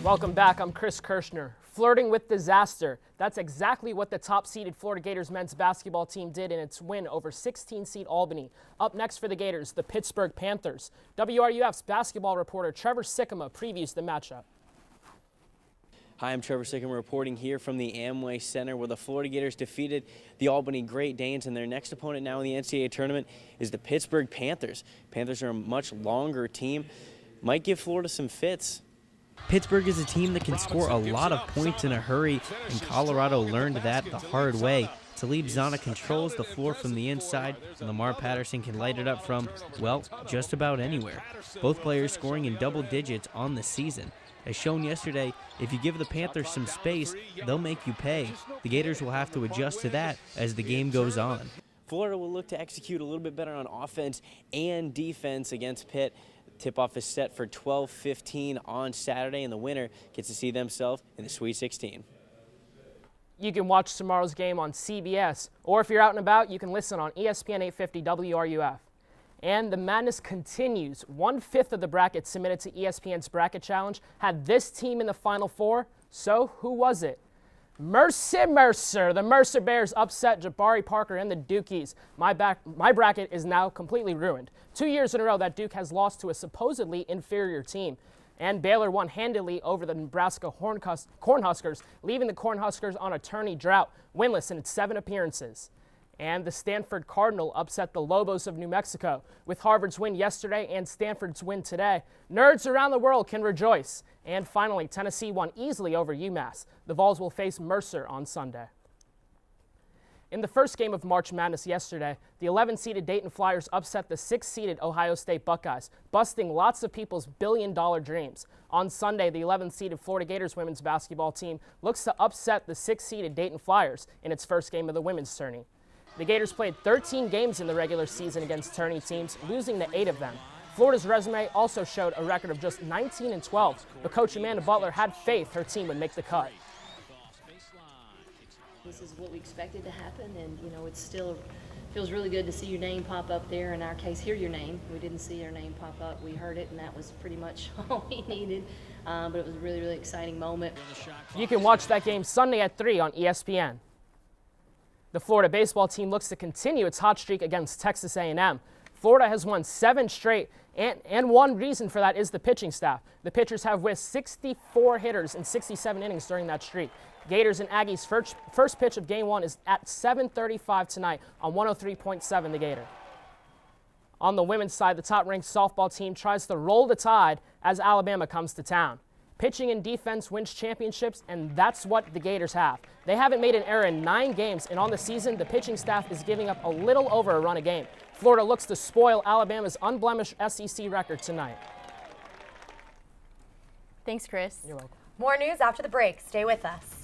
Welcome back. I'm Chris Kirshner. Flirting with disaster. That's exactly what the top-seeded Florida Gators men's basketball team did in its win over 16-seed Albany. Up next for the Gators, the Pittsburgh Panthers. WRUF's basketball reporter Trevor Sikkema previews the matchup. Hi, I'm Trevor Sikkema reporting here from the Amway Center, where the Florida Gators defeated the Albany Great Danes, and their next opponent now in the NCAA tournament is the Pittsburgh Panthers. Panthers are a much longer team, might give Florida some fits. Pittsburgh is a team that can score a lot of points in a hurry, and Colorado learned that the hard way. Talib Zana controls the floor from the inside, and Lamar Patterson can light it up from, well, just about anywhere. Both players scoring in double digits on the season. As shown yesterday, if you give the Panthers some space, they'll make you pay. The Gators will have to adjust to that as the game goes on. Florida will look to execute a little bit better on offense and defense against Pitt. Tip-off is set for 12:15 on Saturday, and the winner gets to see themselves in the Sweet 16. You can watch tomorrow's game on CBS, or if you're out and about, you can listen on ESPN 850 WRUF. And the madness continues. 1/5 of the bracket submitted to ESPN's Bracket Challenge had this team in the Final Four. So who was it? Mercer. The Mercer Bears upset Jabari Parker and the Dukies. My bracket is now completely ruined. 2 years in a row that Duke has lost to a supposedly inferior team. And Baylor won handily over the Nebraska Cornhuskers, leaving the Cornhuskers on a tourney drought, winless in its 7 appearances. And the Stanford Cardinal upset the Lobos of New Mexico. With Harvard's win yesterday and Stanford's win today, nerds around the world can rejoice. And finally, Tennessee won easily over UMass. The Vols will face Mercer on Sunday. In the first game of March Madness yesterday, the 11-seeded Dayton Flyers upset the 6-seeded Ohio State Buckeyes, busting lots of people's billion-dollar dreams. On Sunday, the 11-seeded Florida Gators women's basketball team looks to upset the 6-seeded Dayton Flyers in its first game of the women's tourney. The Gators played 13 games in the regular season against tourney teams, losing to 8 of them. Florida's resume also showed a record of just 19-12, but Coach Amanda Butler had faith her team would make the cut. This is what we expected to happen, and it still feels really good to see your name pop up there. In our case, hear your name. We didn't see your name pop up. We heard it, and that was pretty much all we needed. But it was a really, really exciting moment. You can watch that game Sunday at 3 on ESPN. The Florida baseball team looks to continue its hot streak against Texas A&M. Florida has won 7 straight, and one reason for that is the pitching staff. The pitchers have whisked 64 hitters in 67 innings during that streak. Gators and Aggies' first pitch of Game 1 is at 7:35 tonight on 103.7 The Gator. On the women's side, the top-ranked softball team tries to roll the tide as Alabama comes to town. Pitching and defense wins championships, and that's what the Gators have. They haven't made an error in 9 games, and on the season, the pitching staff is giving up a little over a run a game. Florida looks to spoil Alabama's unblemished SEC record tonight. Thanks, Chris. You're welcome. More news after the break. Stay with us.